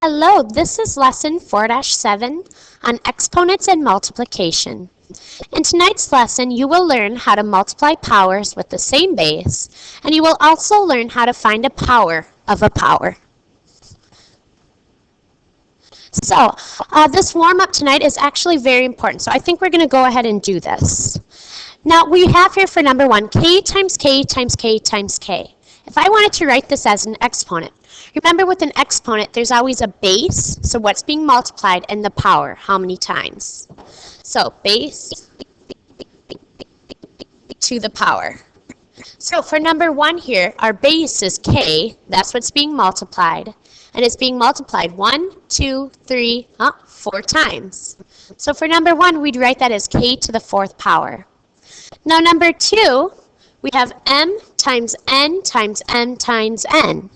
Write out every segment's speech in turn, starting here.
Hello, this is lesson 4-7 on exponents and multiplication. In tonight's lesson, you will learn how to multiply powers with the same base, and you will also learn how to find a power of a power. So, this warm-up tonight is actually very important, so I think we're going to go ahead and do this. Now, we have here for number 1, k times k times k times k. If I wanted to write this as an exponent, remember with an exponent, there's always a base, so what's being multiplied, and the power, how many times. So, base to the power. So, for number 1 here, our base is k, that's what's being multiplied, and it's being multiplied 1, 2, 3, 4 times. So, for number 1, we'd write that as k to the 4th power. Now, number 2, we have m times n times m times n.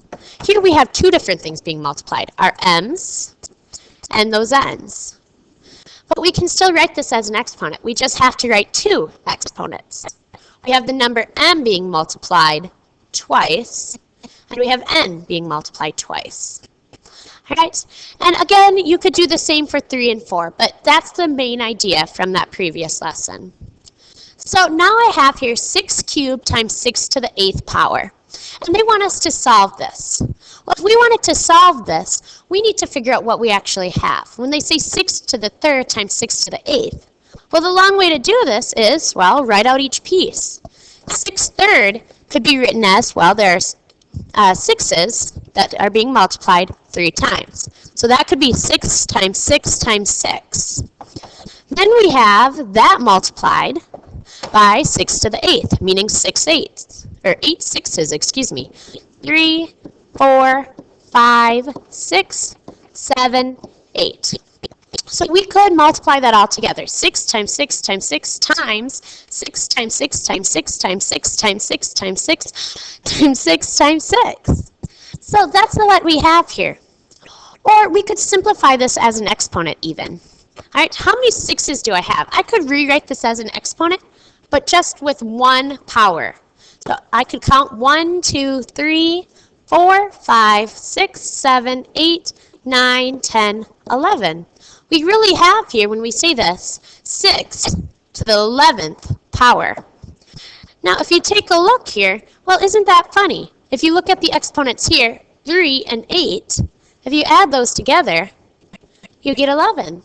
Here we have two different things being multiplied, our m's and those n's. But we can still write this as an exponent. We just have to write two exponents. We have the number m being multiplied twice, and we have n being multiplied twice. All right, and again, you could do the same for 3 and 4, but that's the main idea from that previous lesson. So now I have here 6 cubed times 6 to the 8th power. And they want us to solve this. Well, if we wanted to solve this, we need to figure out what we actually have. When they say 6 to the 3rd times 6 to the 8th, well, the long way to do this is, well, write out each piece. 6 third could be written as, well, there's 6's that are being multiplied 3 times. So that could be 6 times 6 times 6. Then we have that multiplied by 6 to the 8th, meaning 6 eighths, or 8 sixes, excuse me. 3, 4, 5, 6, 7, 8. So we could multiply that all together. 6 times 6 times 6 times 6 times 6 times 6 times 6 times 6 times 6 times 6 times 6. So that's what we have here. Or we could simplify this as an exponent even. All right, how many 6's do I have? I could rewrite this as an exponent, but just with one power. So I could count 1, 2, 3, 4, 5, 6, 7, 8, 9, 10, 11. We really have here, when we say this, 6 to the 11th power. Now, if you take a look here, well, isn't that funny? If you look at the exponents here, 3 and 8, if you add those together, you get 11.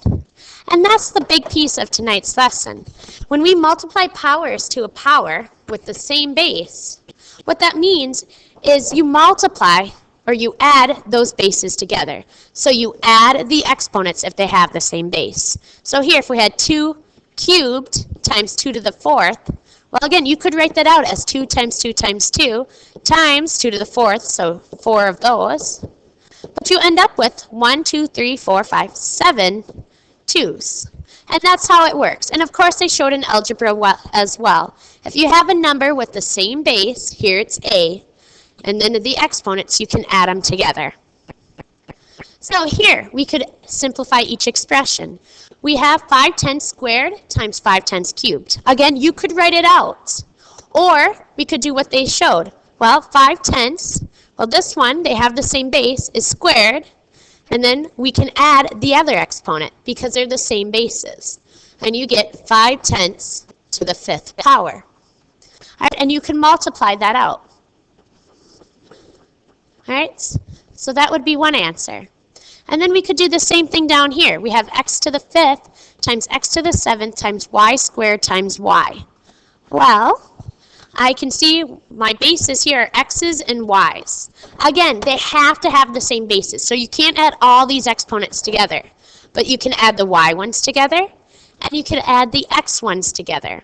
And that's the big piece of tonight's lesson. When we multiply powers to a power with the same base, what that means is you multiply or you add those bases together. So you add the exponents if they have the same base. So here, if we had 2 cubed times 2 to the 4th, well, again, you could write that out as 2 times 2 times 2 times 2 to the 4th, so 4 of those. But you end up with 1, 2, 3, 4, 5, 7 2's. And that's how it works. And of course, they showed in algebra as well. If you have a number with the same base, here it's a, and then the exponents, you can add them together. So here, we could simplify each expression. We have 5 tenths squared times 5 tenths cubed. Again, you could write it out. Or we could do what they showed. Well, 5 tenths, well, this one, they have the same base, is squared. And then we can add the other exponent because they're the same bases. And you get 5 tenths to the 5th power. All right, and you can multiply that out. All right, so that would be one answer. And then we could do the same thing down here. We have x to the 5th times x to the 7th times y squared times y. Well, I can see my bases here are x's and y's. Again, they have to have the same bases, so you can't add all these exponents together. But you can add the y ones together, and you can add the x ones together.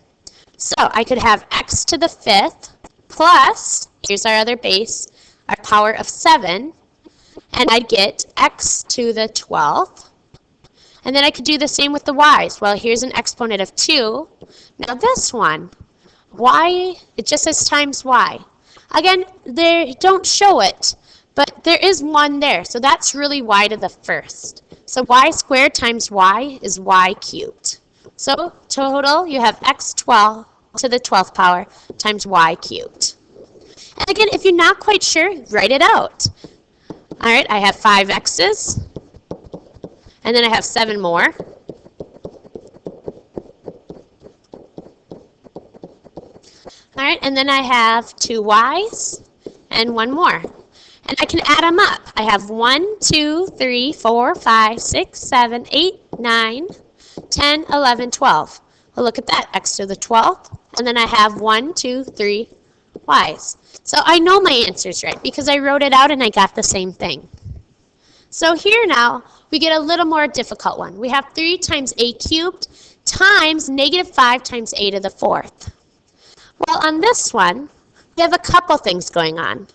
So I could have x to the 5th plus, here's our other base, our power of 7, and I'd get x to the 12th. And then I could do the same with the y's. Well, here's an exponent of 2. Now this one, y, it just says times y. Again, they don't show it, but there is 1 there, so that's really y to the 1st. So y squared times y is y cubed. So total, you have x 12 to the 12th power times y cubed. And again, if you're not quite sure, write it out. All right, I have 5 x's and then I have 7 more. All right, and then I have 2 y's and 1 more. And I can add them up. I have 1, 2, 3, 4, 5, 6, 7, 8, 9, 10, 11, 12. Well, look at that, x to the 12th. And then I have 1, 2, 3 y's. So I know my answer's right because I wrote it out and I got the same thing. So here now, we get a little more difficult one. We have 3 times a cubed times negative 5 times a to the 4th. Well, on this one, we have a couple things going on.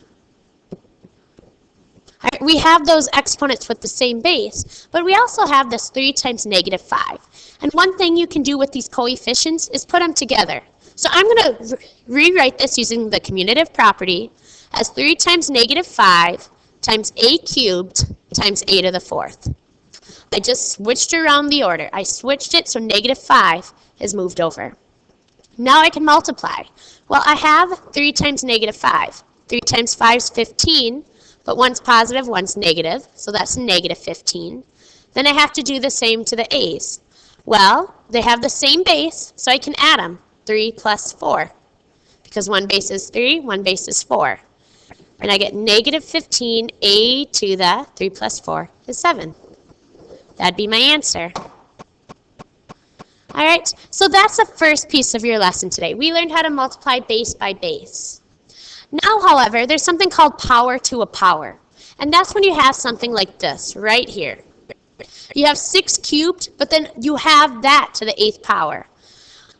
All right, we have those exponents with the same base, but we also have this 3 times negative 5. And one thing you can do with these coefficients is put them together. So I'm going to rewrite this using the commutative property as 3 times negative 5 times a cubed times a to the 4th. I just switched around the order. I switched it so negative 5 is moved over. Now I can multiply. Well, I have 3 times negative 5. 3 times 5 is 15, but one's positive, one's negative, so that's negative 15. Then I have to do the same to the a's. Well, they have the same base, so I can add them. 3 plus 4, because one base is 3, one base is 4. And I get negative 15, a to the 3 plus 4 is 7. That'd be my answer. All right, so that's the first piece of your lesson today. We learned how to multiply base by base. Now, however, there's something called power to a power. And that's when you have something like this right here. You have 6 cubed, but then you have that to the 8th power.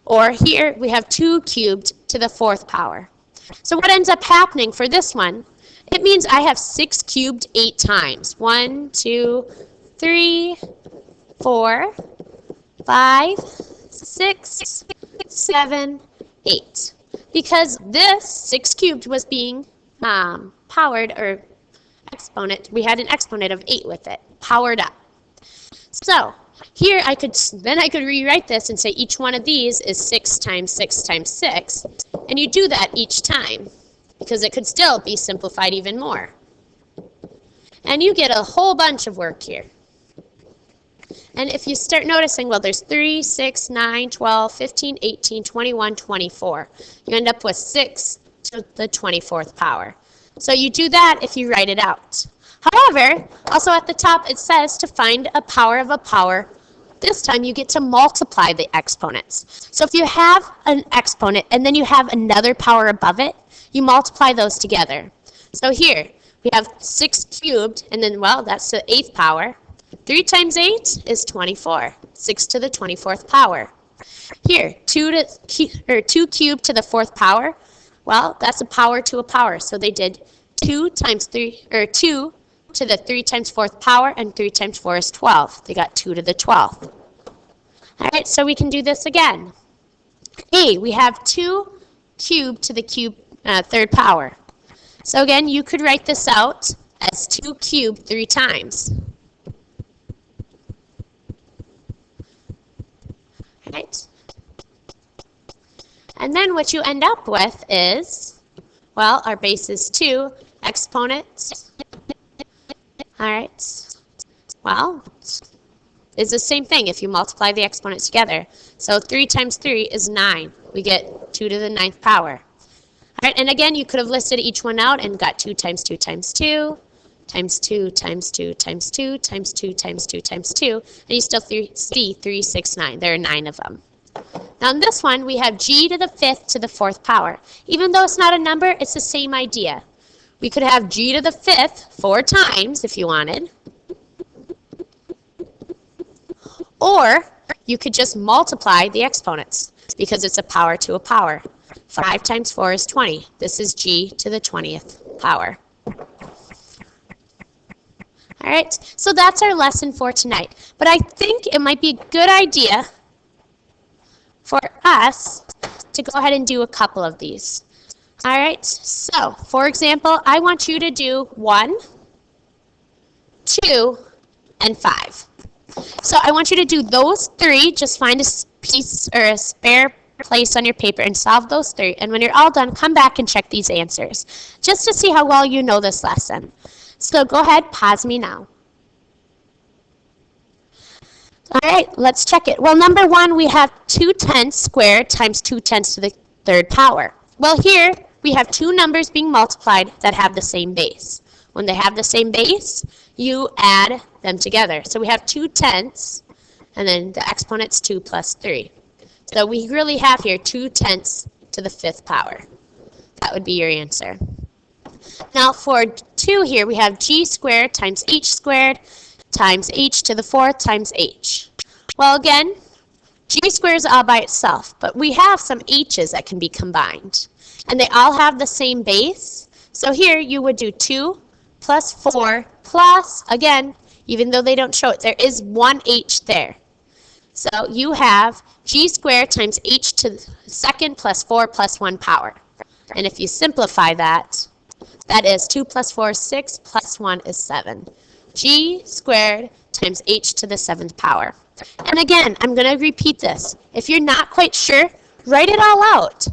Or here, we have 2 cubed to the 4th power. So what ends up happening for this one, it means I have 6 cubed 8 times. 1, 2, 3, 4, 5, 6, 7, 8. Because this 6 cubed was being powered, or exponent, we had an exponent of 8 with it, powered up. So here I could rewrite this and say each one of these is 6 times 6 times 6. And you do that each time because it could still be simplified even more. And you get a whole bunch of work here. And if you start noticing, well, there's 3, 6, 9, 12, 15, 18, 21, 24. You end up with 6 to the 24th power. So you do that if you write it out. However, also at the top it says to find a power of a power. This time you get to multiply the exponents. So if you have an exponent and then you have another power above it, you multiply those together. So here we have 6 cubed, and then, well, that's the 8th power. 3 times 8 is 24, 6 to the 24th power. Here, 2 cubed to the 4th power, well, that's a power to a power. So they did 2 times 3, or 2 to the 3 times 4th power, and 3 times 4 is 12. They got 2 to the 12th. All right, so we can do this again. A, we have 2 cubed to the 3rd power. So again, you could write this out as 2 cubed 3 times. Right. And then what you end up with is, well, our base is 2, exponents. All right. Well, it's the same thing if you multiply the exponents together. So 3 times 3 is 9. We get 2 to the 9th power. All right, and again, you could have listed each one out and got 2 times 2 times 2, times 2 times 2 times 2 times 2 times 2 times 2, and you still see 3, 6, 9. There are 9 of them. Now in this one, we have g to the 5th to the 4th power. Even though it's not a number, it's the same idea. We could have g to the 5th 4 times if you wanted. Or you could just multiply the exponents because it's a power to a power. 5 times 4 is 20. This is g to the 20th power. All right, so that's our lesson for tonight. But I think it might be a good idea for us to go ahead and do a couple of these. All right, so for example, I want you to do 1, 2, and 5. So I want you to do those 3. Just find a piece or a spare place on your paper and solve those 3. And when you're all done, come back and check these answers, just to see how well you know this lesson. So go ahead, pause me now. All right, let's check it. Well, number 1, we have 2/10 squared times 2/10 to the 3rd power. Well, here we have two numbers being multiplied that have the same base. When they have the same base, you add them together. So we have 2/10, and then the exponent's 2 plus 3. So we really have here 2/10 to the 5th power. That would be your answer. Now for 2 here, we have g squared times h squared times h to the 4th times h. Well, again, g squared is all by itself, but we have some h's that can be combined. And they all have the same base. So here you would do 2 plus 4 plus, again, even though they don't show it, there is one h there. So you have g squared times h to the 2nd plus 4 plus 1 power. And if you simplify that, that is 2 plus 4 is 6 plus 1 is 7. G squared times h to the 7th power. And again, I'm going to repeat this. If you're not quite sure, write it all out.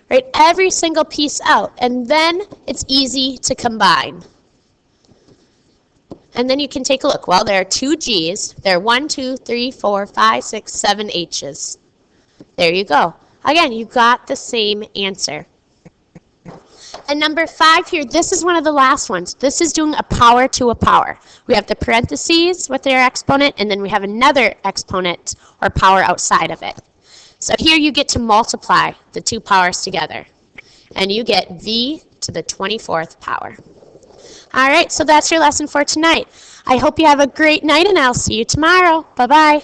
Write every single piece out, and then it's easy to combine. And then you can take a look. Well, there are 2 G's. There are 1, 2, 3, 4, 5, 6, 7 H's. There you go. Again, you got the same answer. And number 5 here, this is one of the last ones. This is doing a power to a power. We have the parentheses with their exponent, and then we have another exponent or power outside of it. So here you get to multiply the 2 powers together, and you get v to the 24th power. All right, so that's your lesson for tonight. I hope you have a great night, and I'll see you tomorrow. Bye-bye.